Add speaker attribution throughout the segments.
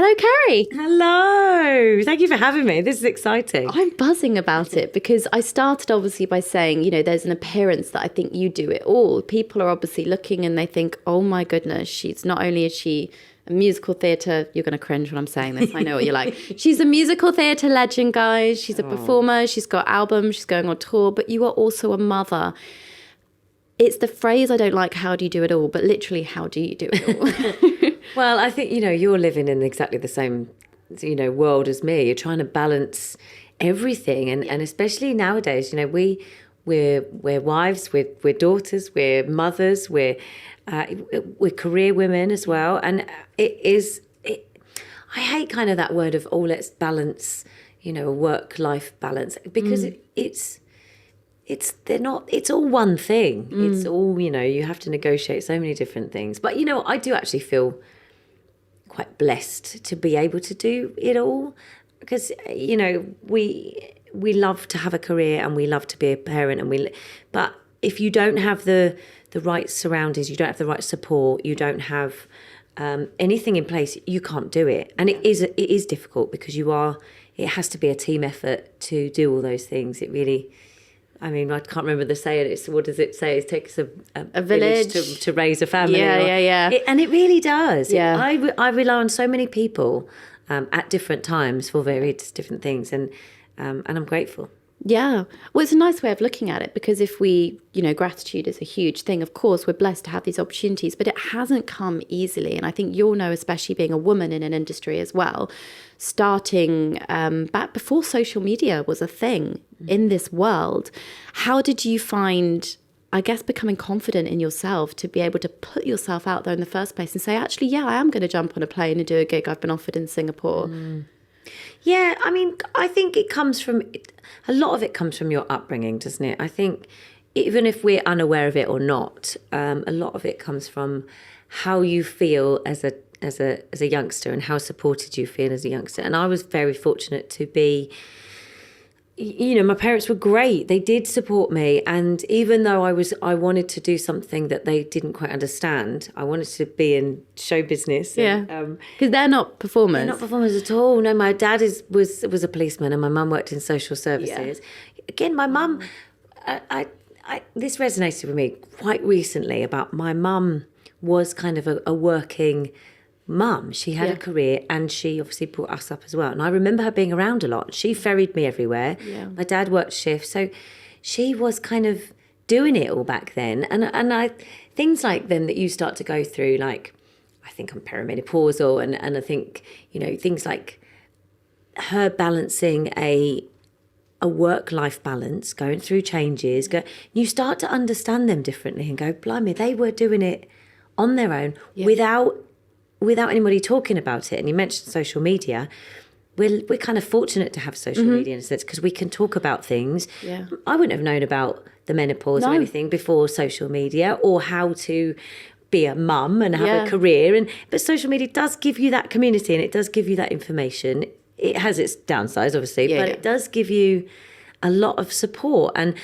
Speaker 1: Hello, Kerry.
Speaker 2: Hello. Thank you for having me. This is exciting.
Speaker 1: I'm buzzing about it because I started obviously by saying, there's an appearance that I think you do it all. People are obviously looking and they think, oh my goodness, she's not only is she a musical theatre, you're going to cringe when I'm saying this, I know what you're like. She's a musical theatre legend, guys. She's a performer, she's got albums, she's going on tour, but you are also a mother. It's the phrase I don't like, how do you do it all? But literally, how do you do it all?
Speaker 2: Well, I think, you're living in exactly the same, world as me. You're trying to balance everything. And especially nowadays, we're wives, we're daughters, we're mothers, we're career women as well. And I hate kind of that word of, let's balance, a work-life balance, because it's all one thing. It's all, you have to negotiate so many different things. But, I do actually feel quite blessed to be able to do it all, because, we love to have a career and we love to be a parent, but if you don't have the right surroundings, you don't have the right support, you don't have anything in place, you can't do it. And it is difficult because it has to be a team effort to do all those things. It really, I can't remember the saying. What does it say? It takes a village to raise a family.
Speaker 1: Yeah.
Speaker 2: And it really does.
Speaker 1: Yeah.
Speaker 2: I rely on so many people at different times for various different things, and I'm grateful.
Speaker 1: Yeah. Well, it's a nice way of looking at it, because if we, gratitude is a huge thing. Of course, we're blessed to have these opportunities, but it hasn't come easily. And I think you'll know, especially being a woman in an industry as well, starting back before social media was a thing in this world. How did you find, I guess, becoming confident in yourself to be able to put yourself out there in the first place and say, actually, yeah, I am going to jump on a plane and do a gig I've been offered in Singapore?
Speaker 2: Yeah, I think a lot of it comes from your upbringing, doesn't it? I think even if we're unaware of it or not, a lot of it comes from how you feel as a youngster and how supported you feel as a youngster. And I was very fortunate to be, my parents were great. They did support me. And even though I wanted to do something that they didn't quite understand, I wanted to be in show business.
Speaker 1: Yeah, because they're not performers.
Speaker 2: They're not performers at all. No, my dad was a policeman and my mum worked in social services. Yeah. Again, my mum, this resonated with me quite recently about my mum was kind of a working mum. She had a career and she obviously brought us up as well. And I remember her being around a lot. She ferried me everywhere. Yeah. My dad worked shifts. So she was kind of doing it all back then. And things like then that you start to go through, like I think I'm perimenopausal and I think, things like her balancing a work-life balance, going through changes, you start to understand them differently and go, blimey, they were doing it on their own without anybody talking about it. And you mentioned social media. We're kind of fortunate to have social media in a sense, because we can talk about things. Yeah. I wouldn't have known about the menopause or anything before social media, or how to be a mum and have a career. But social media does give you that community and it does give you that information. It has its downsides, obviously, but it does give you a lot of support. And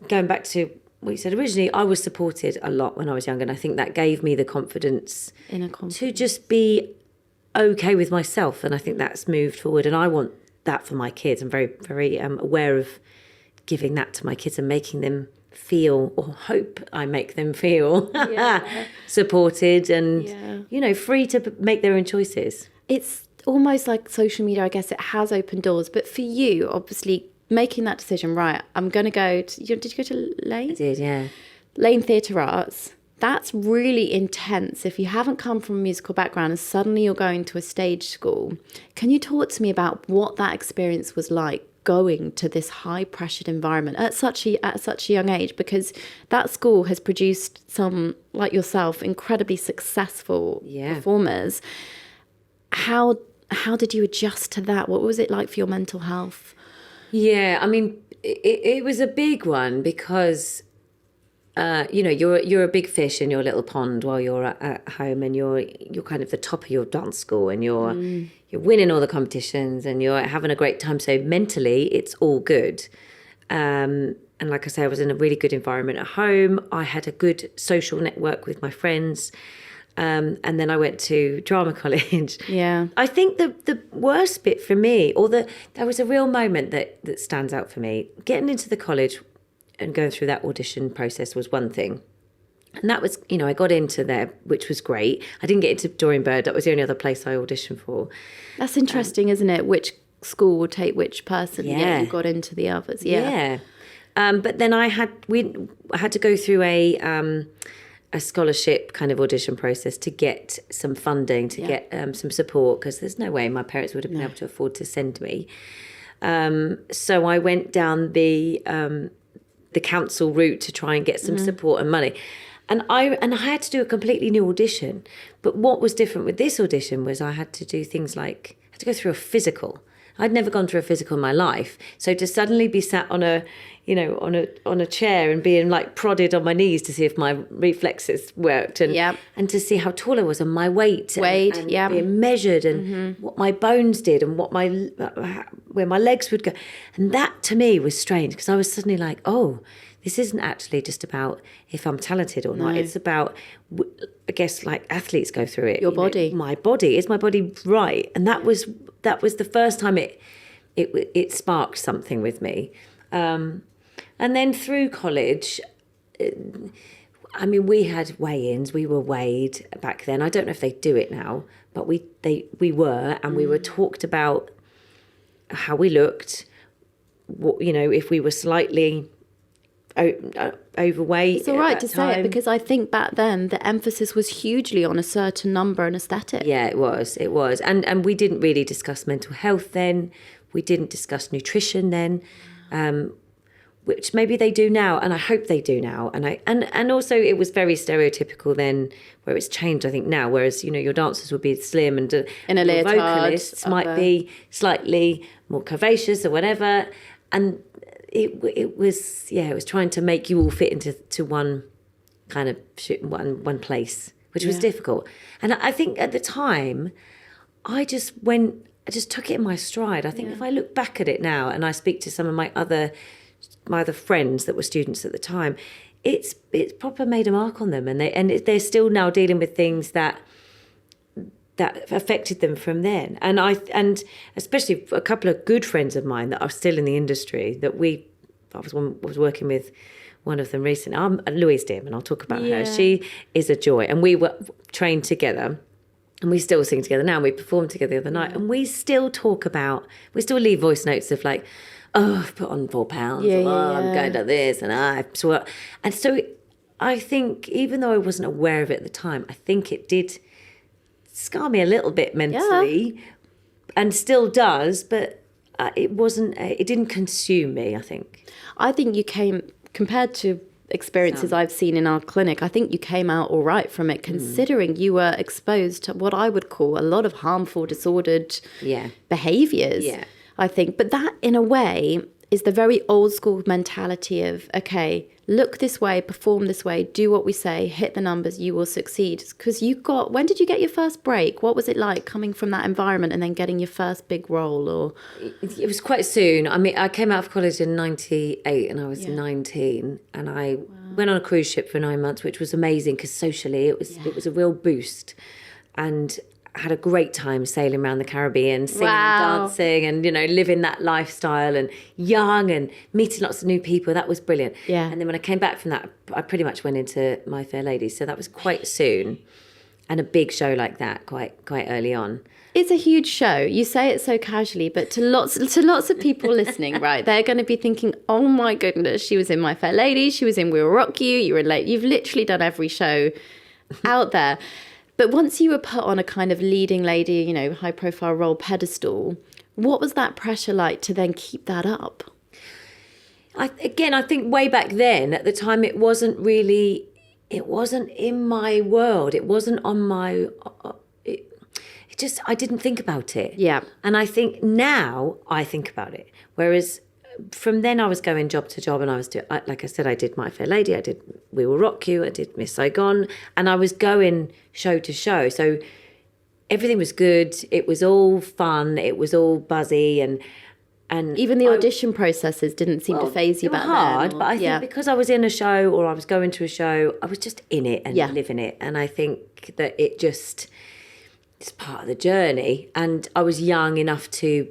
Speaker 2: going back to what you said originally, I was supported a lot when I was younger, and I think that gave me the confidence to just be okay with myself, and I think that's moved forward, and I want that for my kids. I'm very, very aware of giving that to my kids and making them feel, or hope I make them feel supported and free to make their own choices.
Speaker 1: It's almost like social media, I guess it has opened doors, but for you, obviously, making that decision, right, I'm going to go to, did you go to Laine?
Speaker 2: I did, yeah.
Speaker 1: Laine Theatre Arts. That's really intense. If you haven't come from a musical background and suddenly you're going to a stage school, can you talk to me about what that experience was like, going to this high-pressured environment at such a young age? Because that school has produced some, like yourself, incredibly successful performers. How did you adjust to that? What was it like for your mental health?
Speaker 2: Yeah, it was a big one because, you're a big fish in your little pond while you're at home, and you're kind of the top of your dance school, and you're winning all the competitions and you're having a great time. So mentally, it's all good. And like I say, I was in a really good environment at home. I had a good social network with my friends. And then I went to drama college.
Speaker 1: Yeah.
Speaker 2: I think the worst bit for me, there was a real moment that stands out for me. Getting into the college and going through that audition process was one thing. And that was, I got into there, which was great. I didn't get into Doreen Bird. That was the only other place I auditioned for.
Speaker 1: That's interesting, isn't it? Which school will take which person.
Speaker 2: Yeah.
Speaker 1: You got into the others.
Speaker 2: Yeah. But then I had to go through a scholarship kind of audition process to get some funding, to get some support, because there's no way my parents would have been able to afford to send me. So I went down the council route to try and get some support and money. And I had to do a completely new audition. But what was different with this audition was I had to do things like, I had to go through a physical. I'd never gone through a physical in my life. So to suddenly be sat on a chair and being like prodded on my knees to see if my reflexes worked and to see how tall I was and my weight and being measured and what my bones did and where my legs would go. And that to me was strange, because I was suddenly like, oh, this isn't actually just about if I'm talented or not. It's about, I guess, like athletes go through it.
Speaker 1: Your body.
Speaker 2: My body. Is my body right? And that was the first time it sparked something with me. And then through college, we had weigh-ins. We were weighed back then. I don't know if they do it now, but we were, and we were talked about how we looked. If we were slightly overweight.
Speaker 1: It's all right to say it, because I think back then the emphasis was hugely on a certain number and aesthetic.
Speaker 2: Yeah, it was. And we didn't really discuss mental health then. We didn't discuss nutrition then, which maybe they do now, and I hope they do now. And also it was very stereotypical then, where it's changed, I think, now, whereas, your dancers would be slim and
Speaker 1: in a leotard,
Speaker 2: vocalists might be slightly more curvaceous or whatever. And it was trying to make you all fit into one kind of one place, which was difficult. And I think at the time, I just took it in my stride. I think if I look back at it now and I speak to some of my other friends that were students at the time, it's proper made a mark on them, and they're still now dealing with things that affected them from then. And especially a couple of good friends of mine that are still in the industry that I was working with one of them recently, Louise Dim, and I'll talk about her. She is a joy, and we were trained together, and we still sing together now. We performed together the other night, and we still leave voice notes of like, oh, I've put on 4 pounds, I'm going to this, and so I think, even though I wasn't aware of it at the time, I think it did scar me a little bit mentally, and still does, but it didn't consume me, I think.
Speaker 1: I think you came, compared to experiences I've seen in our clinic, I think you came out all right from it, considering you were exposed to what I would call a lot of harmful, disordered behaviours, I think. But that, in a way, is the very old school mentality of, okay, look this way, perform this way, do what we say, hit the numbers, you will succeed. Because when did you get your first break? What was it like coming from that environment and then getting your first big role? Or
Speaker 2: it was quite soon. I came out of college in 98 and I was 19, and I went on a cruise ship for 9 months, which was amazing because socially it was a real boost, and had a great time sailing around the Caribbean, singing and dancing, and living that lifestyle, and young and meeting lots of new people. That was brilliant. And then when I came back from that, I pretty much went into My Fair Lady, so that was quite soon, and a big show like that quite early on.
Speaker 1: It's a huge show. You say it so casually, but to lots of people listening, right, they're going to be thinking, oh my goodness, she was in My Fair Lady, she was in We Will Rock You, you were in you've literally done every show out there. But once you were put on a kind of leading lady, high profile role pedestal, what was that pressure like to then keep that up?
Speaker 2: I think way back then, at the time, it wasn't in my world. It wasn't on my, I didn't think about it.
Speaker 1: Yeah.
Speaker 2: And I think now I think about it. Whereas from then I was going job to job, and I was doing, like I said, I did My Fair Lady, I did We Will Rock You, I did Miss Saigon, and I was going show to show. So everything was good. It was all fun. It was all buzzy, and And
Speaker 1: even the audition processes didn't seem to faze you
Speaker 2: they were
Speaker 1: back
Speaker 2: hard,
Speaker 1: then.
Speaker 2: but I think because I was in a show or I was going to a show, I was just in it and living it. And I think that it's part of the journey. And I was young enough to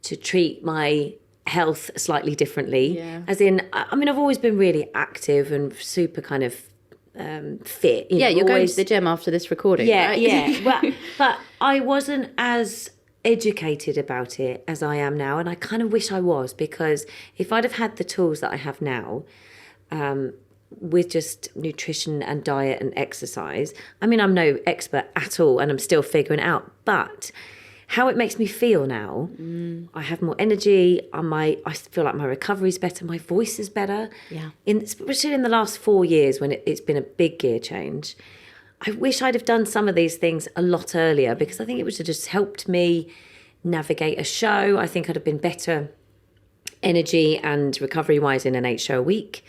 Speaker 2: treat my health slightly differently.
Speaker 1: Yeah.
Speaker 2: As in, I mean, I've always been really active and super kind of fit.
Speaker 1: You're going to the gym after this recording, right?
Speaker 2: Yeah. But I wasn't as educated about it as I am now, and I kind of wish I was, because if I'd have had the tools that I have now, with just nutrition and diet and exercise, I mean, I'm no expert at all and I'm still figuring it out, but how it makes me feel now, I have more energy, I feel like my recovery's better, my voice is better.
Speaker 1: Yeah.
Speaker 2: Especially in the last 4 years when it's been a big gear change. I wish I'd have done some of these things a lot earlier, because I think it would have just helped me navigate a show. I think I'd have been better energy and recovery-wise in an 8-show week.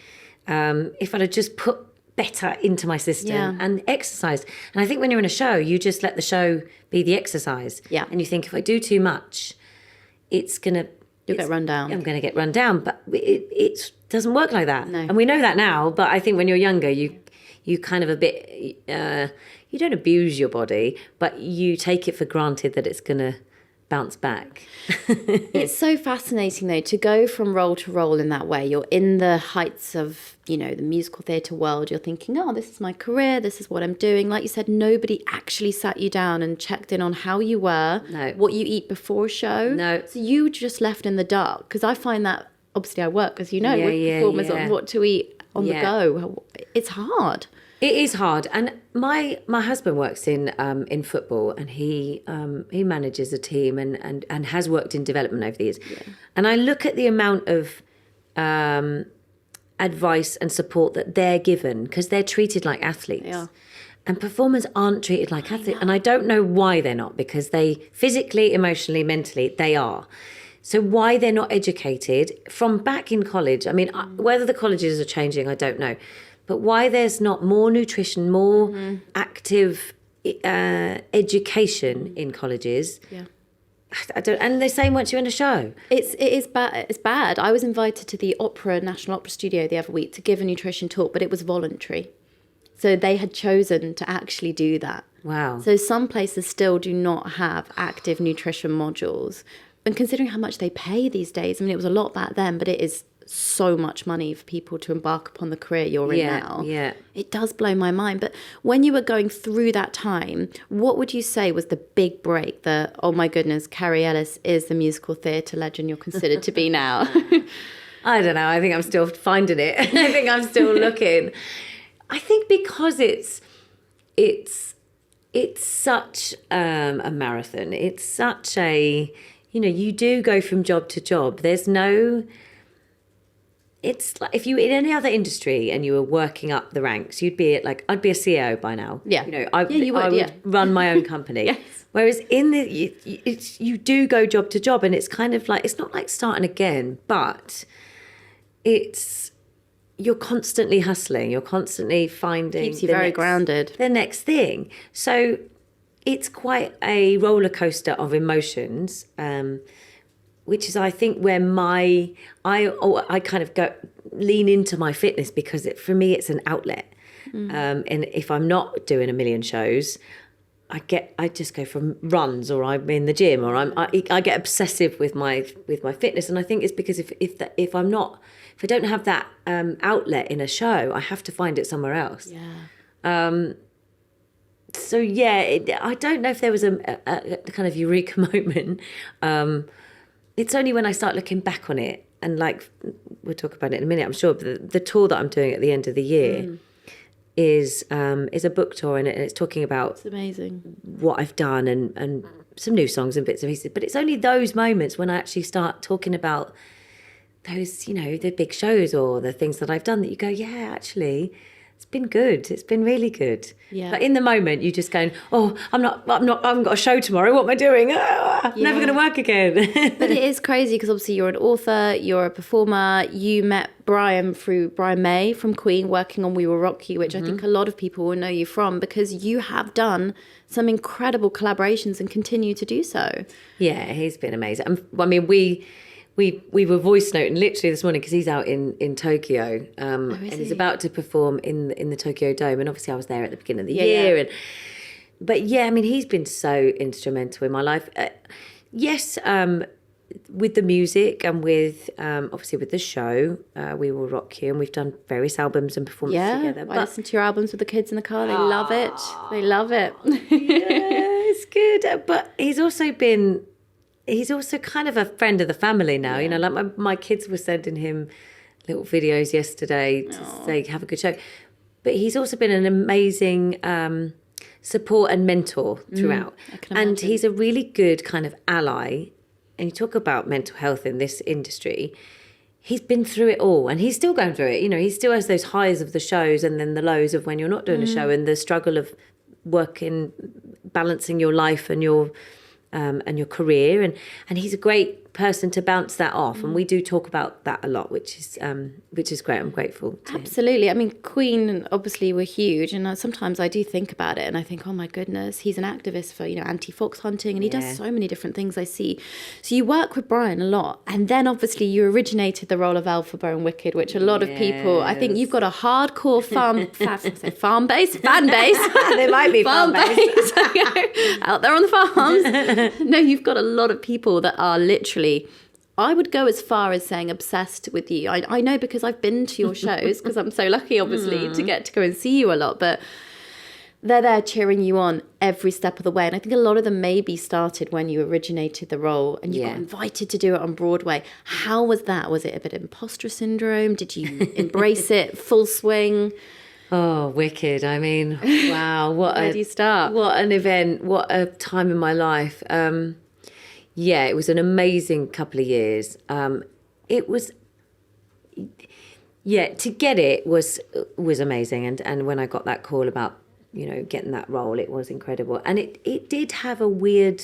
Speaker 2: If I'd have just put better into my system and exercise. And I think when you're in a show, you just let the show be the exercise.
Speaker 1: Yeah.
Speaker 2: And you think, if I do too much, you'll
Speaker 1: get run down.
Speaker 2: I'm going to get run down. But it doesn't work like that.
Speaker 1: No.
Speaker 2: And we know that now. But I think when you're younger, you kind of a bit, you don't abuse your body, but you take it for granted that it's going to bounce back.
Speaker 1: It's so fascinating, though, to go from role to role in that way. You're in the heights of, the musical theatre world. You're thinking, oh, this is my career. This is what I'm doing. Like you said, nobody actually sat you down and checked in on how you were, what you eat before a show.
Speaker 2: No.
Speaker 1: So you were just left in the dark. Because I find that, obviously I work, as you know, with performers on what to eat on the go. It's hard.
Speaker 2: It is hard, and my husband works in football, and he manages a team and has worked in development over the years. Yeah. And I look at the amount of advice and support that they're given, because they're treated like athletes.
Speaker 1: Yeah.
Speaker 2: And performers aren't treated like athletes, and I don't know why they're not, because they physically, emotionally, mentally, they are. So why they're not educated from back in college? I mean, whether the colleges are changing, I don't know. But why there's not more nutrition, more active education in colleges? Yeah, I don't. And they're saying once you're in a show,
Speaker 1: it is bad. It's bad. I was invited to the National Opera Studio the other week to give a nutrition talk, but it was voluntary. So they had chosen to actually do that.
Speaker 2: Wow.
Speaker 1: So some places still do not have active nutrition modules, and considering how much they pay these days, I mean, it was a lot back then, but it is so much money for people to embark upon the career you're in now.
Speaker 2: Yeah.
Speaker 1: It does blow my mind. But when you were going through that time, what would you say was the big break? Oh my goodness, Kerry Ellis is the musical theatre legend you're considered to be now.
Speaker 2: I don't know. I think I'm still finding it. I think I'm still looking. I think because it's such a marathon. It's such a, you do go from job to job. There's no... It's like if you in any other industry and you were working up the ranks, I'd be a CEO by now.
Speaker 1: Yeah.
Speaker 2: I would run my own company.
Speaker 1: Yes.
Speaker 2: Whereas you do go job to job, and it's kind of like, it's not like starting again, but you're constantly hustling. You're constantly finding.
Speaker 1: Keeps you very grounded.
Speaker 2: The next thing. So it's quite a roller coaster of emotions. Which is, I think, where I kind of lean into my fitness, because for me it's an outlet. And if I'm not doing a million shows, I just go for runs, or I'm in the gym, or I get obsessive with my fitness. And I think it's because if I don't have that outlet in a show, I have to find it somewhere else.
Speaker 1: Yeah.
Speaker 2: So yeah, I don't know if there was a kind of eureka moment. It's only when I start looking back on it, and like we'll talk about it in a minute, I'm sure. But the tour that I'm doing at the end of the year is a book tour, and it's talking about
Speaker 1: it's amazing
Speaker 2: what I've done and some new songs and bits and pieces. But it's only those moments when I actually start talking about those, the big shows or the things that I've done, that you go, yeah, actually, it's been good. It's been really good.
Speaker 1: Yeah.
Speaker 2: But in the moment, you're just going, oh, I haven't got a show tomorrow. What am I doing? Never going to work again.
Speaker 1: But it is crazy, because obviously you're an author, you're a performer. You met Brian May from Queen, working on We Will Rock You, which I think a lot of people will know you from, because you have done some incredible collaborations and continue to do so.
Speaker 2: Yeah, he's been amazing. I mean, we we were voice noting literally this morning because he's out in Tokyo, and he's about to perform in the Tokyo Dome. And obviously I was there at the beginning of the year.
Speaker 1: Yeah.
Speaker 2: But yeah, I mean, he's been so instrumental in my life. Yes, with the music and with obviously with the show, We Will Rock You, and we've done various albums and performances together.
Speaker 1: I listen to your albums with the kids in the car. They love it. They love it.
Speaker 2: Yeah, it's good. But he's also kind of a friend of the family now. You know, like my kids were sending him little videos yesterday to say, have a good show. But he's also been an amazing support and mentor throughout. And he's a really good kind of ally. And you talk about mental health in this industry. He's been through it all, and he's still going through it. You know, he still has those highs of the shows and then the lows of when you're not doing a show, and the struggle of working, balancing your life and your career. And he's a great person to bounce that off. And we do talk about that a lot, which is great. I'm grateful to him.
Speaker 1: Absolutely. I mean, Queen obviously were huge, and sometimes I do think about it and I think, oh my goodness, he's an activist for, anti-fox hunting, and he does so many different things I see. So you work with Brian a lot, and then obviously you originated the role of Elphaba and Wicked, which a lot of people, I think you've got a hardcore fan base.
Speaker 2: There might be farm base.
Speaker 1: Out there on the farms. No, you've got a lot of people that are literally, I would go as far as saying obsessed with you. I know because I've been to your shows, because I'm so lucky, obviously, to get to go and see you a lot. But they're there cheering you on every step of the way. And I think a lot of them maybe started when you originated the role and you got invited to do it on Broadway. How was that? Was it a bit of imposter syndrome? Did you embrace it full swing?
Speaker 2: Oh, Wicked. I mean, wow.
Speaker 1: Where do you start?
Speaker 2: What an event. What a time in my life. Yeah, it was an amazing couple of years. It was, to get it was amazing. And when I got that call about, getting that role, it was incredible. And it did have a weird...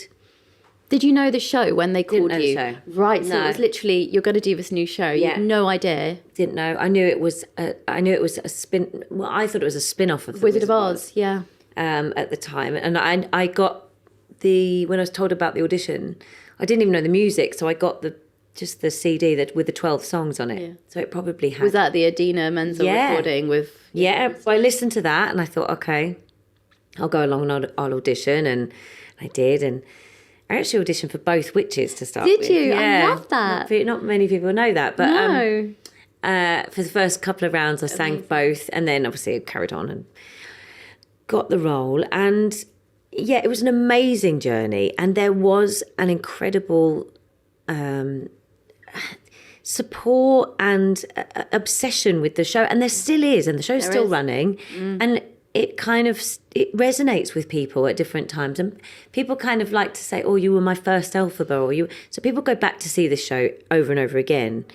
Speaker 1: Did you know the show when they called you?
Speaker 2: The show.
Speaker 1: Right, so it was literally, you're going to do this new show. You had no idea.
Speaker 2: Didn't know. I knew it was a spin... Well, I thought it was a spin-off of The
Speaker 1: Wizard of Oz, yeah.
Speaker 2: At the time. And I got when I was told about the audition... I didn't even know the music, so I got just the CD with the 12 songs on it. Yeah. So it probably had...
Speaker 1: Was that the Adina Menzel recording with...
Speaker 2: Yeah, so I listened to that and I thought, okay, I'll go along and I'll audition. And I did. And I actually auditioned for both Witches to start with.
Speaker 1: Did you? Yeah. I love that.
Speaker 2: Not many people know that. But
Speaker 1: no.
Speaker 2: For the first couple of rounds, I sang both. And then obviously I carried on and got the role. And... yeah, it was an amazing journey, and there was an incredible support and obsession with the show, and there still is, and the show's still running, and it kind of it resonates with people at different times, and people kind of like to say, "Oh, you were my first Elphaba," or you. So people go back to see the show over and over again,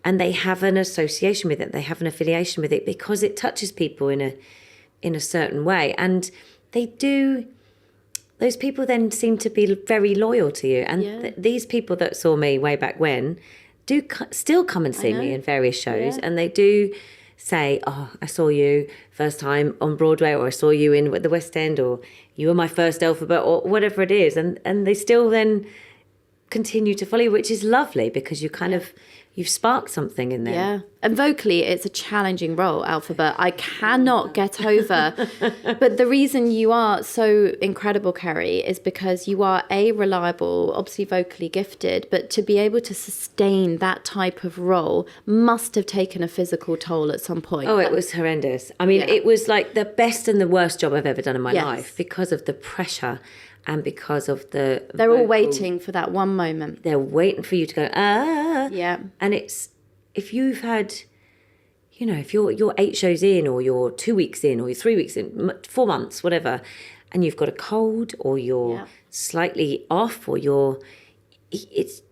Speaker 2: and they have an association with it, they have an affiliation with it because it touches people in a certain way, and they do. Those people then seem to be very loyal to you. And these people that saw me way back when do still come and see me in various shows. And they do say, oh, I saw you first time on Broadway, or I saw you in the West End, or you were my first Elphaba, or whatever it is. And they still then continue to follow you, which is lovely because you kind of... You've sparked something in there.
Speaker 1: Yeah. And vocally, it's a challenging role, Elphaba. I cannot get over. But the reason you are so incredible, Kerry, is because you are reliable, obviously vocally gifted, but to be able to sustain that type of role must have taken a physical toll at some point.
Speaker 2: Oh, it was horrendous. I mean, it was like the best and the worst job I've ever done in my life because of the pressure. And because of they're
Speaker 1: all waiting for that one moment.
Speaker 2: They're waiting for you to go, ah.
Speaker 1: Yeah.
Speaker 2: And it's, if you've had, if you're 8 shows in, or you're 2 weeks in, or you're 3 weeks in, 4 months, whatever, and you've got a cold, or you're slightly off, or it's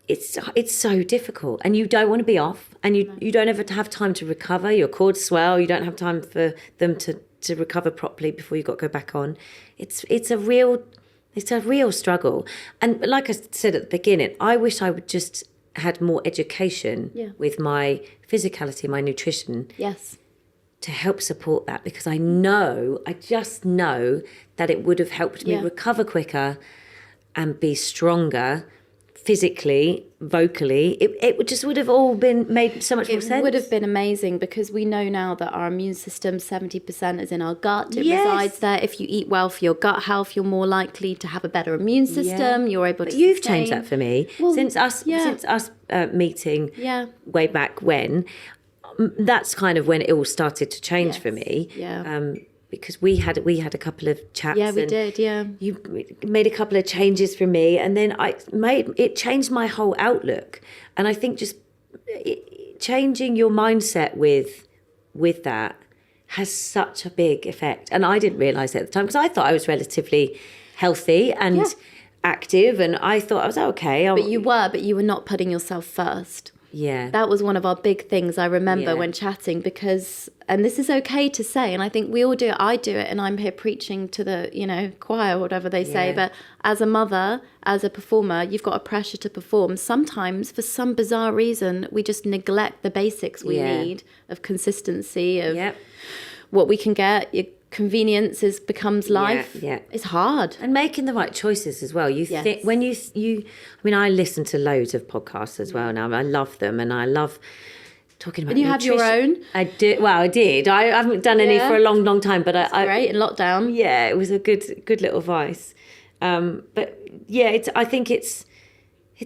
Speaker 2: so difficult. And you don't want to be off, and you don't ever have time to recover. Your cords swell. You don't have time for them to recover properly before you've got to go back on. It's a real struggle. And like I said at the beginning, I wish I would just had more education with my physicality, my nutrition.
Speaker 1: Yes.
Speaker 2: To help support that, because I just know that it would have helped me recover quicker and be stronger physically, vocally, it just would have all been made so much more sense.
Speaker 1: It would have been amazing, because we know now that our immune system, 70% is in our gut. It
Speaker 2: Yes.
Speaker 1: resides there. If you eat well for your gut health, you're more likely to have a better immune system. You're able to
Speaker 2: You've
Speaker 1: sustain.
Speaker 2: changed that for me since us meeting way back when. That's kind of when it all started to change for me. Because we had a couple of chats.
Speaker 1: Yeah, we did. Yeah,
Speaker 2: you made a couple of changes for me, and then it changed my whole outlook. And I think just changing your mindset with that has such a big effect. And I didn't realise it at the time, because I thought I was relatively healthy and active, and I thought I was okay.
Speaker 1: But you were not putting yourself first.
Speaker 2: Yeah.
Speaker 1: That was one of our big things I remember when chatting, because, and this is okay to say, and I think we all do it, I do it, and I'm here preaching to the, choir, whatever they say, but as a mother, as a performer, you've got a pressure to perform. Sometimes, for some bizarre reason, we just neglect the basics we need of consistency, of what we can get. Your convenience becomes life. It's hard.
Speaker 2: And making the right choices as well. You think when you I mean, I listen to loads of podcasts as well now. I love them, and I love talking about
Speaker 1: And you
Speaker 2: nutrition.
Speaker 1: have your own?
Speaker 2: I did. Well, I did. I haven't done any for a long, long time, but I
Speaker 1: great in lockdown.
Speaker 2: Yeah, it was a good little vice. But yeah, I think it's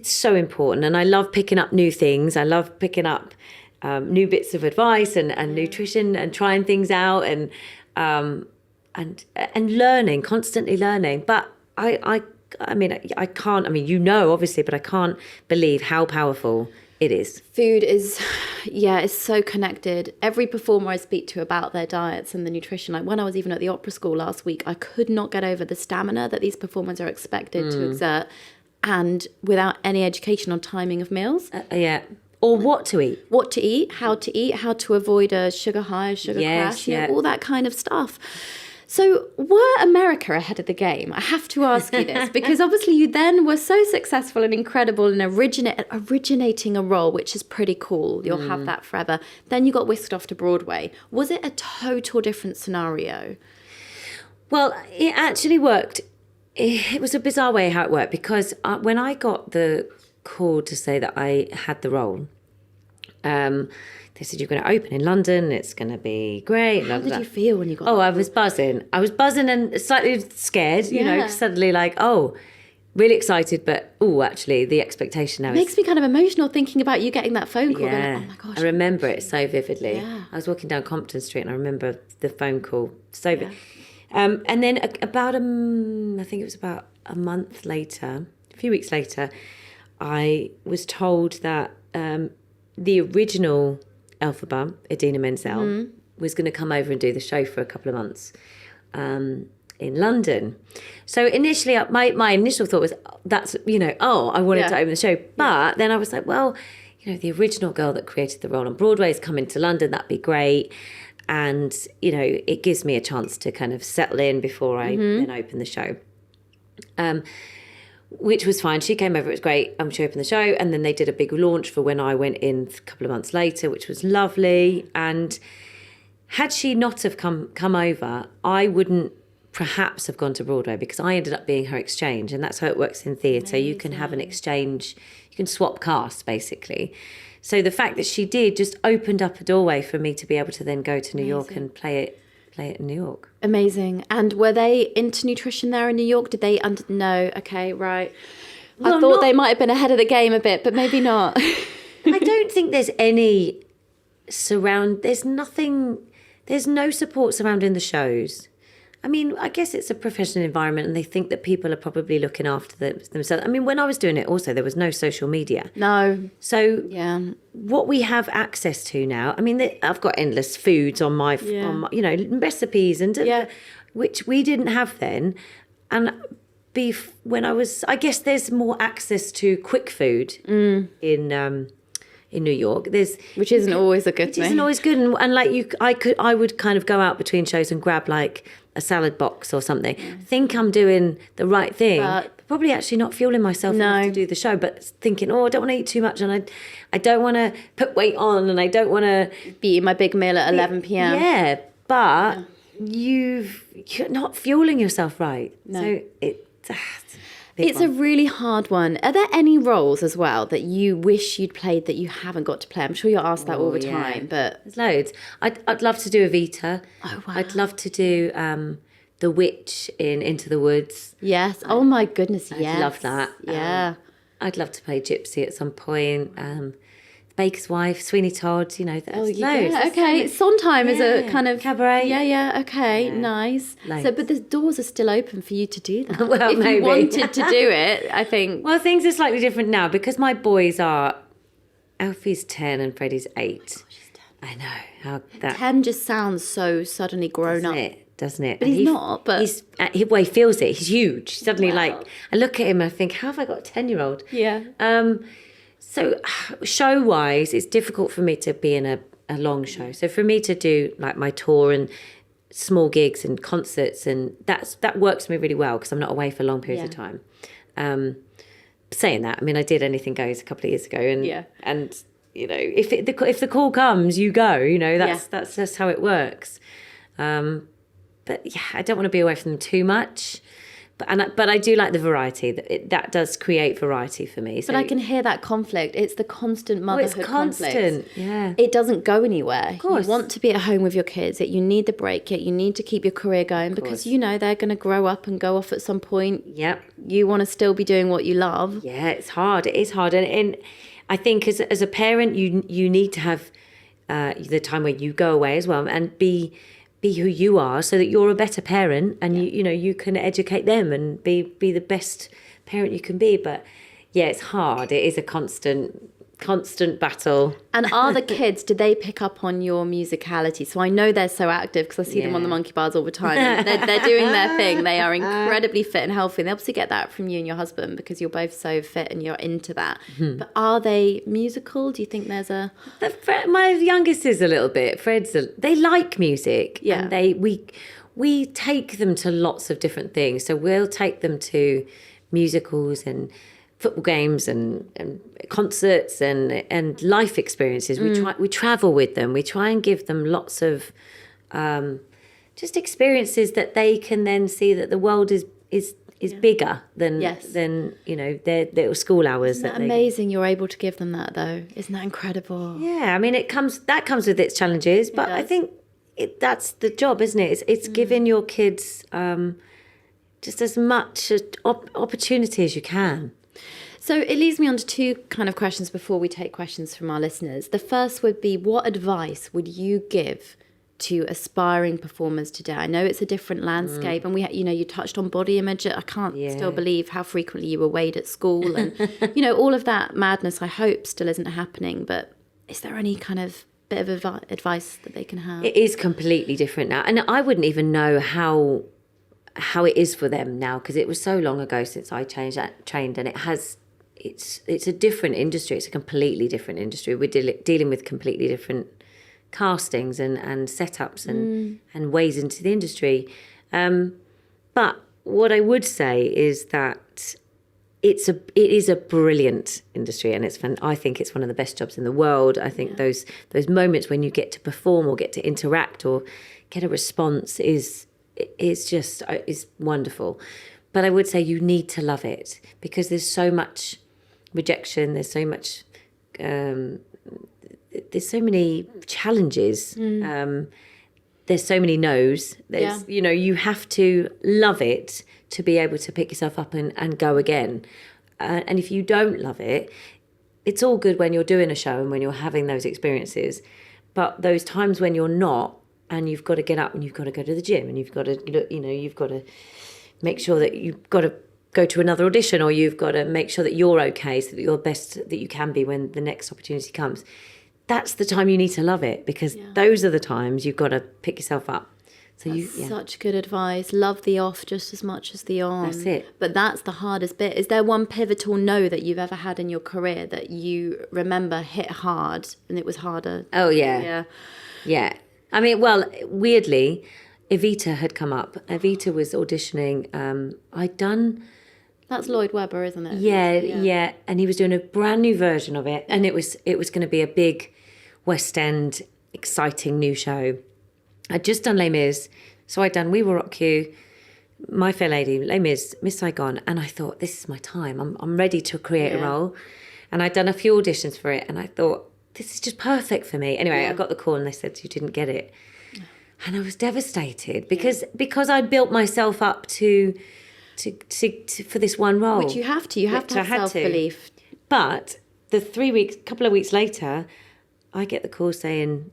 Speaker 2: so important, and I love picking up new things. I love picking up new bits of advice and nutrition, and trying things out, and learning, constantly learning. But I mean, I can't, obviously, but I can't believe how powerful it is.
Speaker 1: Food is, it's so connected. Every performer I speak to about their diets and the nutrition, like when I was even at the opera school last week, I could not get over the stamina that these performers are expected to exert, and without any education on timing of meals.
Speaker 2: Or what to eat.
Speaker 1: What to eat, how to avoid a sugar high, sugar crash, all that kind of stuff. So were America ahead of the game? I have to ask you this, because obviously you then were so successful and incredible in originating a role, which is pretty cool. You'll have that forever. Then you got whisked off to Broadway. Was it a total different scenario?
Speaker 2: Well, it actually worked. It was a bizarre way how it worked, because when I got the call to say that I had the role, they said, you're going to open in London, it's going to be great.
Speaker 1: How did you feel when you got
Speaker 2: I was buzzing. I was buzzing and slightly scared, suddenly like, really excited, but actually the expectation now
Speaker 1: makes me kind of emotional thinking about you getting that phone call.
Speaker 2: Yeah.
Speaker 1: Like, oh my gosh.
Speaker 2: I remember it so vividly.
Speaker 1: Yeah.
Speaker 2: I was walking down Compton Street, and I remember the phone call so and then about I think it was about a month later, a few weeks later, I was told that the original Elphaba, Idina Menzel, was going to come over and do the show for a couple of months in London. So initially, my initial thought was, I wanted to open the show. But then I was like, well, the original girl that created the role on Broadway is coming to London. That'd be great. And, it gives me a chance to kind of settle in before I then open the show. Which was fine. She came over, it was great. She opened the show, and then they did a big launch for when I went in a couple of months later, which was lovely. And had she not have come over, I wouldn't perhaps have gone to Broadway, because I ended up being her exchange, and that's how it works in theatre. You can have an exchange, you can swap cast, basically. So the fact that she did just opened up a doorway for me to be able to then go to New York and play it in New York.
Speaker 1: Amazing. And were they into nutrition there in New York? Did they know, okay, right. I thought they might have been ahead of the game a bit, but maybe not.
Speaker 2: I don't think there's any there's no support surrounding the shows. I mean, I guess it's a professional environment, and they think that people are probably looking after themselves. I mean, when I was doing it also, there was no social media.
Speaker 1: No.
Speaker 2: So what we have access to now, I mean, I've got endless foods on my recipes, and which we didn't have then. And beef, I guess there's more access to quick food in New York,
Speaker 1: which isn't always a good thing.
Speaker 2: Which isn't always good, and like I would kind of go out between shows and grab like a salad box or something. Think I'm doing the right thing, but probably actually not fueling myself enough to do the show. But thinking, I don't want to eat too much, and I don't want to put weight on, and I don't want to
Speaker 1: be eating my big meal at 11 p.m.
Speaker 2: Yeah, but you're not fueling yourself right.
Speaker 1: No.
Speaker 2: So
Speaker 1: It's a really hard one. Are there any roles as well that you wish you'd played that you haven't got to play? I'm sure you're asked that all the time, but
Speaker 2: there's loads. I'd love to do Evita.
Speaker 1: Oh, wow.
Speaker 2: I'd love to do the witch in Into the Woods.
Speaker 1: Yes. Oh my goodness, yes.
Speaker 2: I'd love that.
Speaker 1: Yeah.
Speaker 2: I'd love to play Gypsy at some point. Baker's Wife, Sweeney Todd, there's loads.
Speaker 1: Yeah, okay. Sondheim is a kind of
Speaker 2: cabaret.
Speaker 1: Yeah, okay, nice.
Speaker 2: Loads.
Speaker 1: So, but the doors are still open for you to do that.
Speaker 2: Well,
Speaker 1: if
Speaker 2: maybe.
Speaker 1: you wanted to do it, I think.
Speaker 2: Well, things are slightly different now because my boys are, Alfie's 10 and Freddie's 8.
Speaker 1: She's
Speaker 2: 10. I know how that
Speaker 1: 10 just sounds so suddenly grown up.
Speaker 2: Doesn't it?
Speaker 1: But he's not. But
Speaker 2: he feels it. He's huge. Suddenly, I look at him and I think, how have I got a 10-year-old?
Speaker 1: Yeah.
Speaker 2: So show-wise, it's difficult for me to be in a long show. So for me to do like my tour and small gigs and concerts, and that works for me really well because I'm not away for long periods of time. Saying that, I mean, I did Anything Goes a couple of years ago, and if the call comes, you go. That's just how it works. But yeah, I don't want to be away from them too much. But I do like the variety. That does create variety for me. So,
Speaker 1: but I can hear that conflict. It's the constant motherhood
Speaker 2: it's constant.
Speaker 1: conflict.
Speaker 2: Yeah.
Speaker 1: It doesn't go anywhere.
Speaker 2: Of course.
Speaker 1: You want to be at home with your kids. Yet you need the break. Yet you need to keep your career going because they're going to grow up and go off at some point.
Speaker 2: Yep.
Speaker 1: You want to still be doing what you love.
Speaker 2: Yeah, it's hard. It is hard, and I think as a parent, you need to have the time where you go away as well and be who you are so that you're a better parent and you can educate them and be the best parent you can be. But yeah, it's hard. It is a constant battle.
Speaker 1: And are the kids, do they pick up on your musicality? So I know they're so active because I see them on the monkey bars all the time. And they're doing their thing. They are incredibly fit and healthy. And they obviously get that from you and your husband because you're both so fit and you're into that. Mm-hmm. But are they musical? Do you think there's a...
Speaker 2: My youngest is a little bit. They like music.
Speaker 1: Yeah.
Speaker 2: And we take them to lots of different things. So we'll take them to musicals and football games and concerts and life experiences. We travel with them. We try and give them lots of just experiences that they can then see that the world is bigger than their little school hours.
Speaker 1: Isn't that amazing? You're able to give them that though. Isn't that incredible?
Speaker 2: Yeah, I mean that comes with its challenges, but I think that's the job, isn't it? It's giving your kids just as much opportunity as you can.
Speaker 1: So it leads me on to two kind of questions before we take questions from our listeners. The first would be, what advice would you give to aspiring performers today? I know it's a different landscape, and you touched on body image. I can't still believe how frequently you were weighed at school, and all of that madness. I hope still isn't happening. But is there any kind of bit of advice that they can have?
Speaker 2: It is completely different now, and I wouldn't even know how it is for them now because it was so long ago since I trained, and it's a different industry. It's a completely different industry. We're dealing with completely different castings and setups and ways into the industry. But what I would say is that it is a brilliant industry, and I think it's one of the best jobs in the world. I think those moments when you get to perform or get to interact or get a response is wonderful. But I would say you need to love it because there's so much rejection. There's so much. There's so many challenges. There's so many no's. You have to love it to be able to pick yourself up and go again. And if you don't love it, it's all good when you're doing a show and when you're having those experiences. But those times when you're not, and you've got to get up and you've got to go to the gym and you've got to you've got to make sure that you've got to go to another audition, or you've got to make sure that you're okay so that you're best that you can be when the next opportunity comes. That's the time you need to love it because those are the times you've got to pick yourself up. So
Speaker 1: that's such good advice. Love the off just as much as the on.
Speaker 2: That's it.
Speaker 1: But that's the hardest bit. Is there one pivotal no that you've ever had in your career that you remember hit hard and it was harder?
Speaker 2: Oh, yeah. Yeah. I mean, well, weirdly, Evita had come up. Evita was auditioning. I'd done...
Speaker 1: That's Lloyd Webber, isn't it?
Speaker 2: Yeah. And he was doing a brand new version of it. And it was going to be a big West End, exciting new show. I'd just done Les Mis. So I'd done We Will Rock You. My Fair Lady, Les Mis, Miss Saigon, and I thought, this is my time. I'm ready to create a role. And I'd done a few auditions for it, and I thought, this is just perfect for me. Anyway, I got the call and they said, you didn't get it. And I was devastated because I'd built myself up to for this one role.
Speaker 1: Which you have to. You have to have self-belief.
Speaker 2: But couple of weeks later, I get the call saying,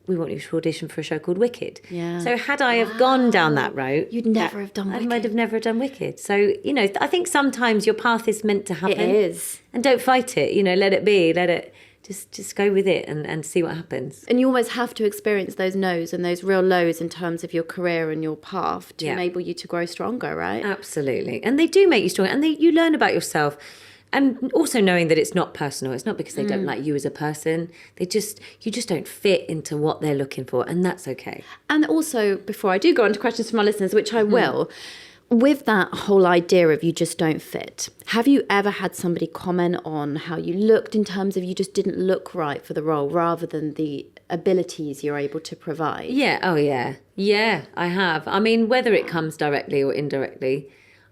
Speaker 2: we want you to audition for a show called Wicked.
Speaker 1: Yeah.
Speaker 2: So had I have gone down that route...
Speaker 1: You'd never have done Wicked.
Speaker 2: I might have never done Wicked. So, I think sometimes your path is meant to happen.
Speaker 1: It is.
Speaker 2: And don't fight it, let it be, let it... Just go with it and see what happens.
Speaker 1: And you almost have to experience those no's and those real lows in terms of your career and your path to enable you to grow stronger, right?
Speaker 2: Absolutely. And they do make you stronger. And you learn about yourself. And also knowing that it's not personal. It's not because they don't like you as a person. You just don't fit into what they're looking for. And that's okay.
Speaker 1: And also, before I do go on to questions from our listeners, which I will... With that whole idea of you just don't fit, have you ever had somebody comment on how you looked in terms of you just didn't look right for the role rather than the abilities you're able to provide?
Speaker 2: Yeah. Oh, yeah. Yeah, I have. I mean, whether it comes directly or indirectly,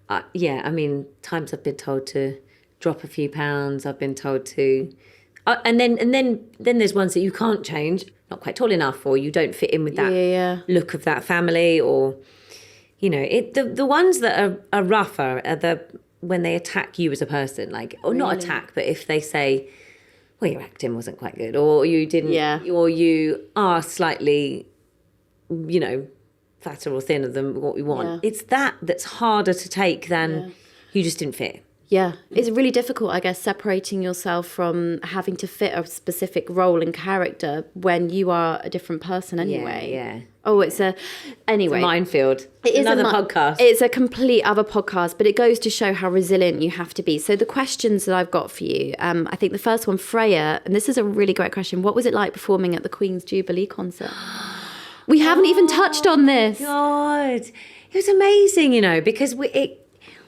Speaker 2: I mean, times I've been told to drop a few pounds. I've been told to... and then there's ones that you can't change, not quite tall enough, or you don't fit in with that look of that family, or... the ones that are rougher are when they attack you as a person, not attack, but if they say, well, your acting wasn't quite good, or you didn't, or you are slightly, fatter or thinner than what we want. It's that's harder to take than you just didn't fit.
Speaker 1: Yeah, it's really difficult, I guess, separating yourself from having to fit a specific role and character when you are a different person anyway.
Speaker 2: Yeah.
Speaker 1: Oh, it's a
Speaker 2: minefield.
Speaker 1: It is
Speaker 2: another podcast.
Speaker 1: It's a complete other podcast, but it goes to show how resilient you have to be. So the questions that I've got for you, I think the first one, Freya, and this is a really great question. What was it like performing at the Queen's Jubilee concert? We haven't even touched on this.
Speaker 2: God, it was amazing, because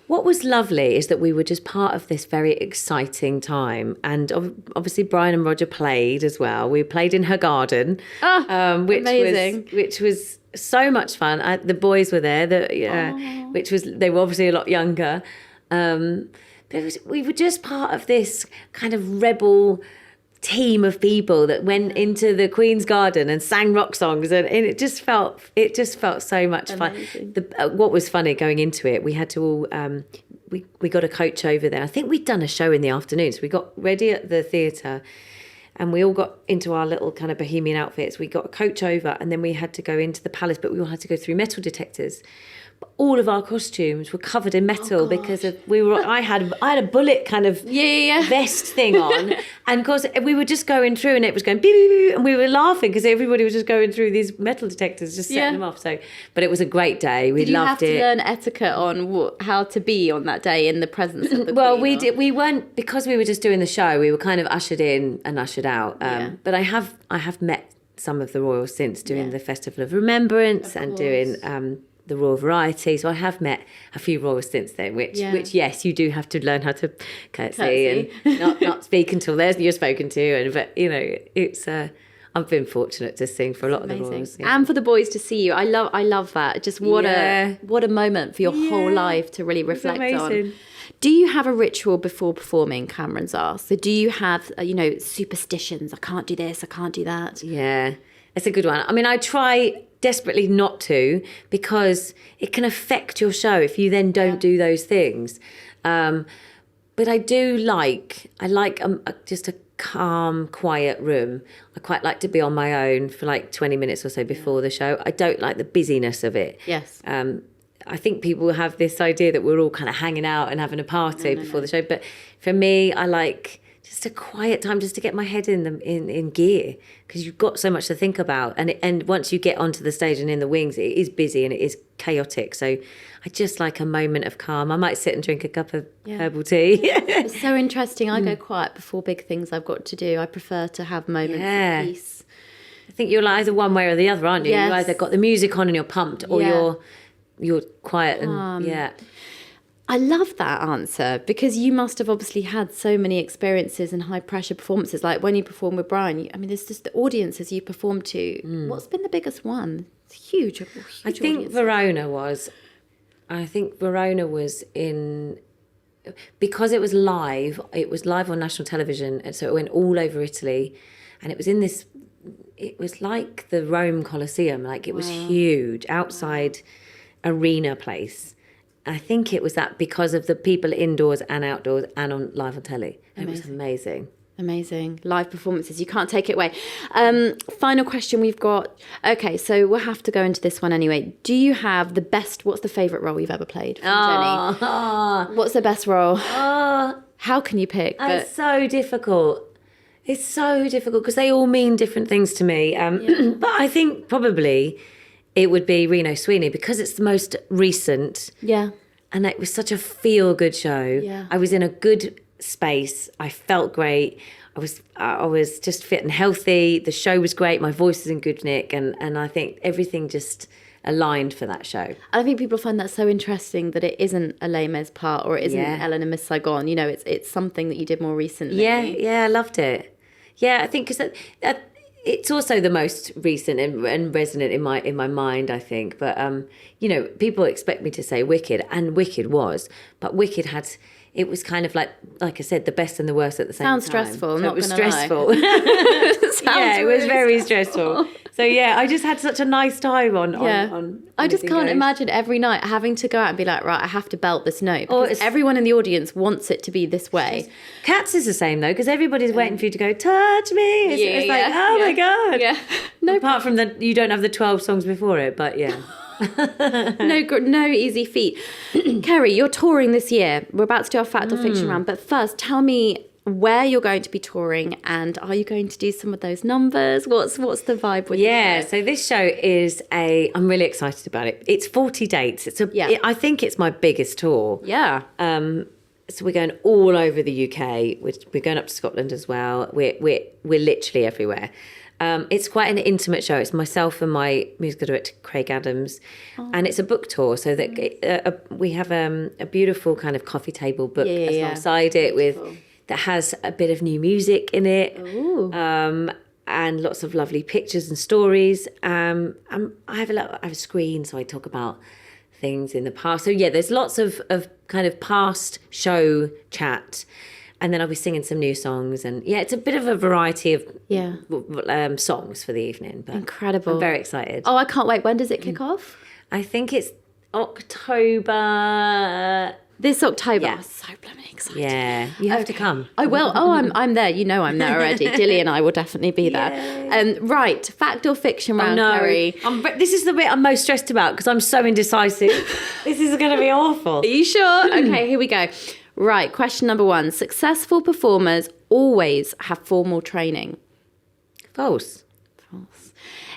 Speaker 2: what was lovely is that we were just part of this very exciting time. And obviously Brian and Roger played as well. We played in her garden,
Speaker 1: amazing.
Speaker 2: which was so much fun. The boys were there, they were obviously a lot younger. But we were just part of this kind of rebel team of people that went into the Queen's Garden and sang rock songs, and it just felt so much amazing. Fun. What was funny going into it, we had to all we got a coach over there. I think we'd done a show in the afternoon, so we got ready at the theatre and we all got into our little kind of bohemian outfits. We got a coach over and then we had to go into the palace, but we all had to go through metal detectors. All of our costumes were covered in metal because I had a bullet kind of vest thing on, and of course we were just going through and it was going beep, beep, beep, and we were laughing because everybody was just going through these metal detectors, just setting them off. So, but it was a great day. We loved it.
Speaker 1: Did you have to learn etiquette on how to be on that day in the presence of the
Speaker 2: Well,
Speaker 1: Queen?
Speaker 2: we weren't, because we were just doing the show. We were kind of ushered in and ushered out. But I have met some of the royals since doing the Festival of Remembrance and doing the Royal Variety. So I have met a few royals since then, which yes, you do have to learn how to curtsy. And not speak until you're spoken to. But it's I've been fortunate to sing for a lot of the royals. Yeah.
Speaker 1: And for the boys to see you. I love that. Just what a moment for your whole life to really reflect on. Do you have a ritual before performing, Cameron's asked? So do you have, superstitions? I can't do this, I can't do that.
Speaker 2: Yeah, it's a good one. I mean, I try desperately not to, because it can affect your show if you then don't do those things. But I like just a calm, quiet room. I quite like to be on my own for 20 minutes or so before the show. I don't like the busyness of it.
Speaker 1: Yes.
Speaker 2: I think people have this idea that we're all kind of hanging out and having a party before the show. But for me, I like just a quiet time just to get my head in gear, because you've got so much to think about. And once you get onto the stage and in the wings, it is busy and it is chaotic. So I just like a moment of calm. I might sit and drink a cup of herbal tea.
Speaker 1: It's so interesting. I go quiet before big things I've got to do. I prefer to have moments of peace.
Speaker 2: I think you're either one way or the other, aren't you?
Speaker 1: Yes.
Speaker 2: You either got the music on and you're pumped, or you're quiet and
Speaker 1: I love that answer, because you must have obviously had so many experiences and high pressure performances. Like when you perform with Brian, there's just the audiences you perform to. What's been the biggest one? It's huge.
Speaker 2: I think Verona was. I think Verona was because it was live on national television, and so it went all over Italy, and it was it was like the Rome Colosseum, like it was huge, outside arena place. I think it was that because of the people indoors and outdoors and live on telly. It was amazing.
Speaker 1: Amazing. Live performances. You can't take it away. Final question we've got. Okay, so we'll have to go into this one anyway. Do you have what's the favourite role you've ever played from Jenny? What's the best role? How can you pick?
Speaker 2: It's so difficult. It's so difficult because they all mean different things to me. But I think probably it would be Reno Sweeney because it's the most recent.
Speaker 1: Yeah.
Speaker 2: And it was such a feel-good show.
Speaker 1: Yeah.
Speaker 2: I was in a good space. I felt great. I was just fit and healthy. The show was great. My voice was in good nick. And I think everything just aligned for that show.
Speaker 1: I think people find that so interesting that it isn't a Les Mis part or it isn't Ellen and Miss Saigon. You know, it's something that you did more recently.
Speaker 2: Yeah, I loved it. Yeah, I think because it's also the most recent and resonant in my mind, I think. But, you know, people expect me to say Wicked, and Wicked was. But Wicked it was kind of like I said, the best and the worst at the same time.
Speaker 1: Sounds stressful,
Speaker 2: so
Speaker 1: not
Speaker 2: it was
Speaker 1: gonna
Speaker 2: stressful.
Speaker 1: lie.
Speaker 2: It was very stressful. So, yeah, I just had such a nice time on
Speaker 1: I just can't imagine every night having to go out and be like, right, I have to belt this note. Because everyone in the audience wants it to be this way.
Speaker 2: Cats is the same, though, because everybody's waiting for you to go, touch me. It's like, oh, my God.
Speaker 1: Yeah.
Speaker 2: No, apart from you don't have the 12 songs before it, but yeah.
Speaker 1: No easy feat. Kerry, you're touring this year. We're about to do our fact or fiction round, but first tell me where you're going to be touring, and are you going to do some of those numbers? What's the vibe with
Speaker 2: this show? So this show is I'm really excited about it. It's 40 dates. I think it's my biggest tour.
Speaker 1: Yeah.
Speaker 2: So we're going all over the UK. We're going up to Scotland as well. We're literally everywhere. It's quite an intimate show. It's myself and my musical director, Craig Adams. And it's a book tour. So that we have a beautiful kind of coffee table book alongside it that has a bit of new music in it. And lots of lovely pictures and stories. I have a screen, so I talk about things in the past. So yeah, there's lots of kind of past show chat. And then I'll be singing some new songs. And yeah, it's a bit of a variety of songs for the evening. But
Speaker 1: incredible.
Speaker 2: I'm very excited.
Speaker 1: Oh, I can't wait. When does it kick off?
Speaker 2: I think it's October.
Speaker 1: This October.
Speaker 2: Yeah.
Speaker 1: Oh, so blooming excited.
Speaker 2: Yeah, you have to come.
Speaker 1: I will. Oh, I'm there. You know I'm there already. Dilly and I will definitely be there. Right, fact or fiction round, Kerry.
Speaker 2: This is the bit I'm most stressed about because I'm so indecisive. This is going to be awful.
Speaker 1: Are you sure? Okay, here we go. Right, question number 1. Successful performers always have formal training.
Speaker 2: False.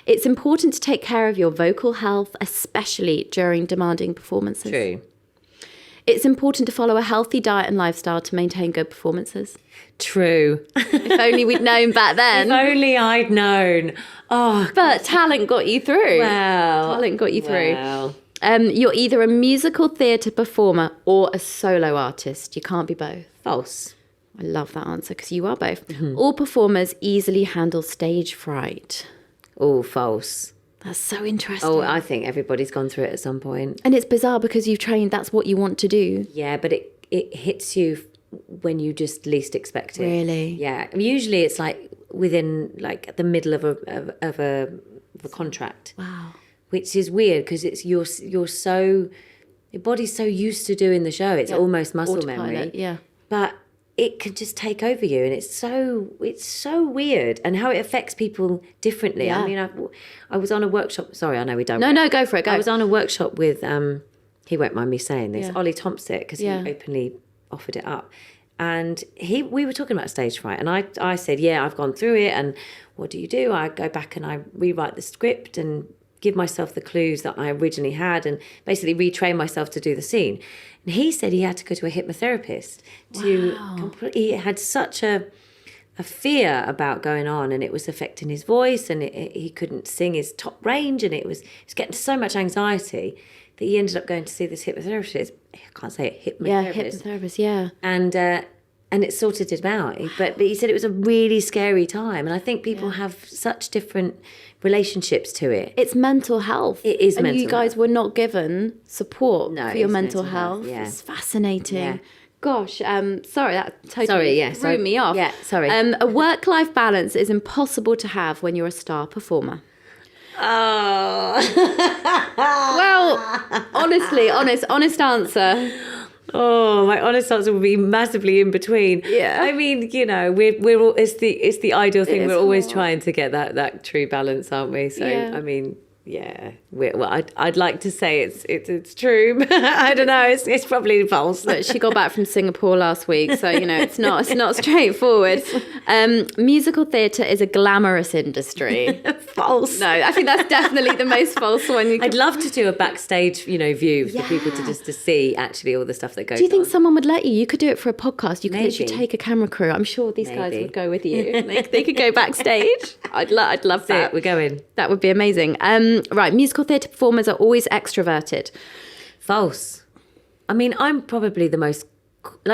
Speaker 1: It's important to take care of your vocal health, especially during demanding performances.
Speaker 2: True.
Speaker 1: It's important to follow a healthy diet and lifestyle to maintain good performances.
Speaker 2: True.
Speaker 1: If only we'd known back then.
Speaker 2: If only I'd known. Oh,
Speaker 1: but talent got you through.
Speaker 2: Wow.
Speaker 1: Talent got you through.
Speaker 2: Wow.
Speaker 1: You're either a musical theatre performer or a solo artist. You can't be both.
Speaker 2: False.
Speaker 1: I love that answer because you are both. All performers easily handle stage fright.
Speaker 2: Oh, false.
Speaker 1: That's so interesting.
Speaker 2: Oh, I think everybody's gone through it at some point.
Speaker 1: And it's bizarre because you've trained, that's what you want to do.
Speaker 2: Yeah, but it hits you when you just least expect it.
Speaker 1: Really?
Speaker 2: Yeah. Usually it's like within like the middle of a contract.
Speaker 1: Wow.
Speaker 2: Which is weird because your body's so used to doing the show. It's almost muscle memory.
Speaker 1: Yeah.
Speaker 2: But it can just take over you, and it's so weird, and how it affects people differently.
Speaker 1: Yeah.
Speaker 2: I mean, I was on a workshop. Sorry, I know we don't.
Speaker 1: No, go for it. Go.
Speaker 2: I was on a workshop with he won't mind me saying this, Ollie Thompson, because he openly offered it up, and we were talking about stage fright, and I said, yeah, I've gone through it, and what do you do? I go back and I rewrite the script and give myself the clues that I originally had, and basically retrain myself to do the scene. And he said he had to go to a hypnotherapist he had such a fear about going on, and it was affecting his voice, and he couldn't sing his top range, and it was getting so much anxiety that he ended up going to see this hypnotherapist. I can't say it, hypnotherapist.
Speaker 1: Yeah, hypnotherapist, yeah.
Speaker 2: And and it sorted him out. But he said it was a really scary time. And I think people have such different relationships to it.
Speaker 1: It's mental health.
Speaker 2: It is
Speaker 1: and
Speaker 2: mental
Speaker 1: you guys
Speaker 2: health.
Speaker 1: were not given support for your
Speaker 2: it's
Speaker 1: mental health.
Speaker 2: Yeah.
Speaker 1: It's fascinating.
Speaker 2: Yeah.
Speaker 1: Gosh, sorry, that totally threw me off.
Speaker 2: Yeah, sorry.
Speaker 1: A work-life balance is impossible to have when you're a star performer.
Speaker 2: Oh.
Speaker 1: Well, honestly, honest answer.
Speaker 2: Oh, my honest answer would be massively in between.
Speaker 1: Yeah.
Speaker 2: I mean, you know, we're all, it's the ideal thing. We're always
Speaker 1: hard.
Speaker 2: trying to get that true balance, aren't we? So
Speaker 1: Yeah.
Speaker 2: I mean, yeah. I'd like to say it's true. I don't know. It's probably false.
Speaker 1: Look, she got back from Singapore last week, so you know it's not straightforward. Musical theatre is a glamorous industry.
Speaker 2: False.
Speaker 1: No, I think that's definitely the most false one.
Speaker 2: I'd love to do a backstage, view for people to see actually all the stuff that goes on.
Speaker 1: Do you think someone would let you? You could do it for a podcast. You could
Speaker 2: Maybe.
Speaker 1: literally take a camera crew. I'm sure these guys
Speaker 2: Maybe.
Speaker 1: would go with you. They could go backstage. I'd love that.
Speaker 2: We're going.
Speaker 1: That would be amazing. Right, musical theatre performers are always extroverted.
Speaker 2: False. I mean, I'm probably the most,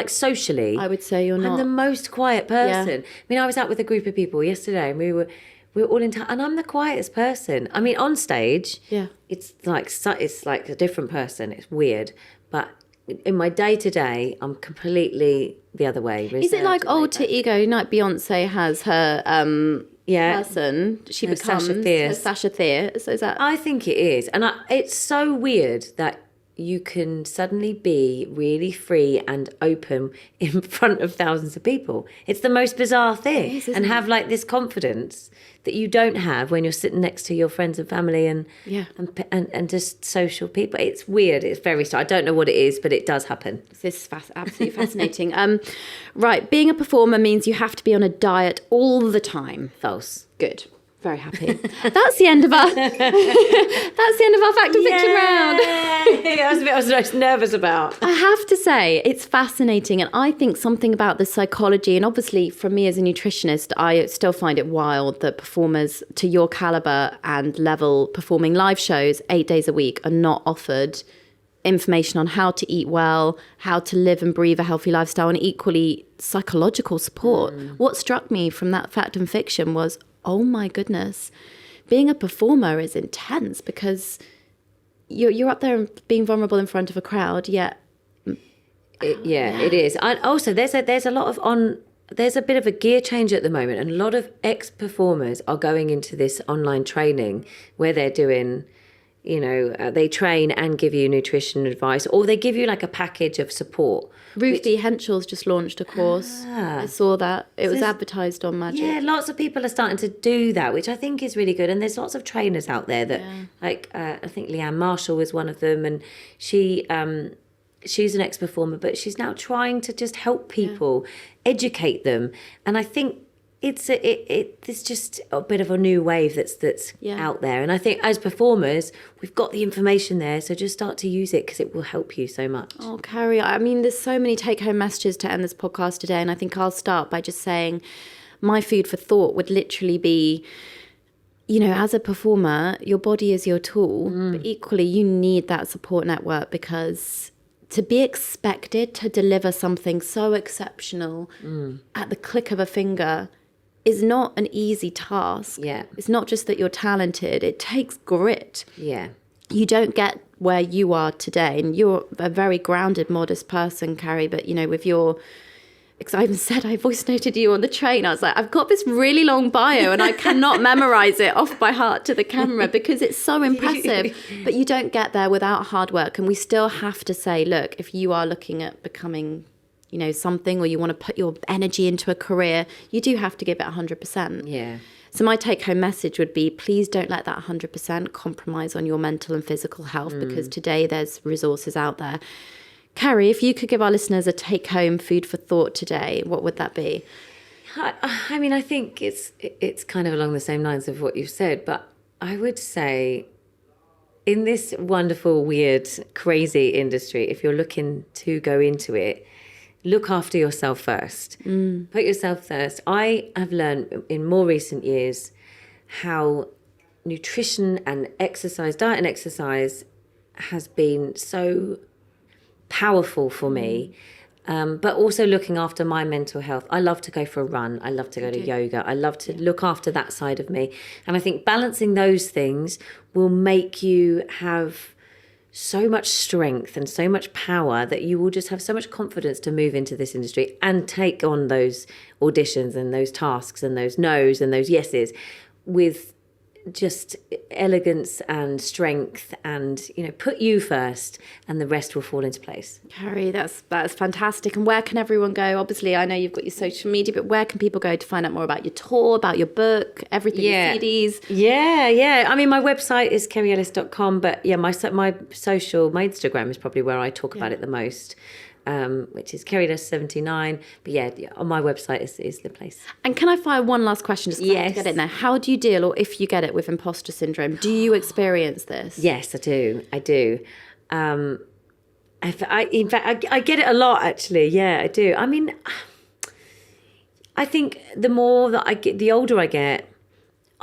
Speaker 2: socially.
Speaker 1: I would say you're
Speaker 2: I'm
Speaker 1: not.
Speaker 2: the most quiet person. I mean, I was out with a group of people yesterday and we were all in town, and I'm the quietest person. I mean, on stage, it's like a different person. It's weird. But in my day-to-day, I'm completely the other way.
Speaker 1: Is it like alter ego? Like Beyonce has her person. She
Speaker 2: Her
Speaker 1: becomes
Speaker 2: Sasha Fierce.
Speaker 1: her Sasha Fierce. So is that?
Speaker 2: I think it is. And it's so weird that you can suddenly be really free and open in front of thousands of people. It's the most bizarre thing.
Speaker 1: It is,
Speaker 2: and have this confidence that you don't have when you're sitting next to your friends and family and just social people. It's weird. It's very strange. I don't know what it is, but it does happen.
Speaker 1: This is absolutely fascinating. Right, being a performer means you have to be on a diet all the time.
Speaker 2: False.
Speaker 1: Good. Very happy. That's the end of our fact and fiction round.
Speaker 2: That was the bit I was most nervous about.
Speaker 1: I have to say, it's fascinating. And I think something about the psychology, and obviously for me as a nutritionist, I still find it wild that performers to your caliber and level performing live shows 8 days a week are not offered information on how to eat well, how to live and breathe a healthy lifestyle, and equally psychological support. What struck me from that fact and fiction was, oh my goodness, being a performer is intense because you're up there and being vulnerable in front of a crowd, yet
Speaker 2: it is. And also there's a lot of there's a bit of a gear change at the moment, and a lot of ex-performers are going into this online training where they're doing, they train and give you nutrition advice, or they give you like a package of support.
Speaker 1: Ruthie Henschel's just launched a course. I saw that. It was advertised on Magic.
Speaker 2: Yeah, lots of people are starting to do that, which I think is really good. And there's lots of trainers out there that, I think Leanne Marshall was one of them, and she's an ex-performer, but she's now trying to just help people, educate them. And I think it's just a bit of a new wave that's out there. And I think as performers, we've got the information there, so just start to use it because it will help you so much.
Speaker 1: Oh, Kerry, I mean, there's so many take-home messages to end this podcast today, and I think I'll start by just saying my food for thought would literally be, as a performer, your body is your tool, but equally you need that support network, because to be expected to deliver something so exceptional at the click of a finger is not an easy task.
Speaker 2: Yeah.
Speaker 1: It's not just that you're talented. It takes grit.
Speaker 2: Yeah.
Speaker 1: You don't get where you are today. And you're a very grounded, modest person, Kerry. But, with your... Because I even said I voice noted you on the train. I was like, I've got this really long bio and I cannot memorize it off by heart to the camera because it's so impressive. But you don't get there without hard work. And we still have to say, look, if you are looking at becoming... something, or you want to put your energy into a career, you do have to give it 100%.
Speaker 2: Yeah.
Speaker 1: So my take-home message would be, please don't let that 100% compromise on your mental and physical health, because today there's resources out there. Kerry, if you could give our listeners a take-home food for thought today, what would that be?
Speaker 2: I mean, I think it's kind of along the same lines of what you've said, but I would say in this wonderful, weird, crazy industry, if you're looking to go into it, look after yourself first. Put yourself first. I have learned in more recent years how nutrition and exercise, diet and exercise, has been so powerful for me. But also looking after my mental health. I love to go for a run. I love to go to yoga. I love to look after that side of me. And I think balancing those things will make you have so much strength and so much power that you will just have so much confidence to move into this industry and take on those auditions and those tasks and those no's and those yeses with just elegance and strength, and put you first and the rest will fall into place.
Speaker 1: Kerry, that's fantastic. And where can everyone go? Obviously, I know you've got your social media, but where can people go to find out more about your tour, about your book, everything, your CDs?
Speaker 2: Yeah. I mean, my website is kerryellis.com, but my Instagram is probably where I talk about it the most. Which is kerryellis79. But on my website is the place.
Speaker 1: And can I fire one last question just to get it now? How do you deal, or if you get it, with imposter syndrome? Do you experience this?
Speaker 2: Yes, I do. In fact, I get it a lot, actually. Yeah, I do. I mean, I think the older I get,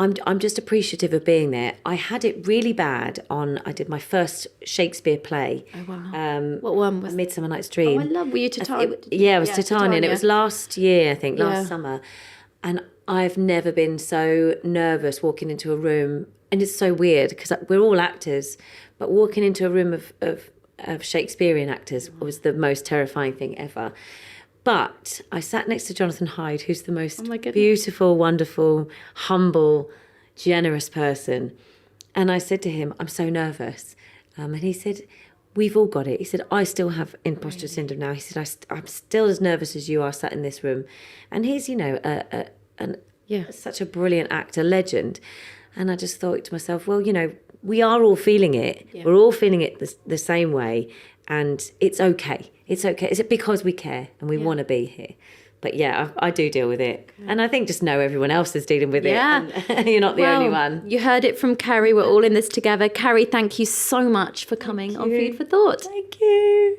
Speaker 2: I'm just appreciative of being there. I had it really bad I did my first Shakespeare play.
Speaker 1: Oh, wow. What one was
Speaker 2: Midsummer Night's Dream.
Speaker 1: Oh, I love. Were you Titania?
Speaker 2: It was Titania. And it was last year, I think, last summer. And I've never been so nervous walking into a room. And it's so weird because we're all actors, but walking into a room of Shakespearean actors was the most terrifying thing ever. But I sat next to Jonathan Hyde, who's the most beautiful, wonderful, humble, generous person. And I said to him, I'm so nervous. And he said, we've all got it. He said, I still have imposter syndrome now. He said, I'm still as nervous as you are sat in this room. And he's, such a brilliant actor, legend. And I just thought to myself, well, we are all feeling it. Yeah. We're all feeling it the same way. And it's okay. It's okay. Is it because we care and we want to be here? But I do deal with it. Okay. And I think just know everyone else is dealing with it. And you're not the only one.
Speaker 1: You heard it from Kerry. We're all in this together. Kerry, thank you so much for coming on Food for Thought.
Speaker 2: Thank you.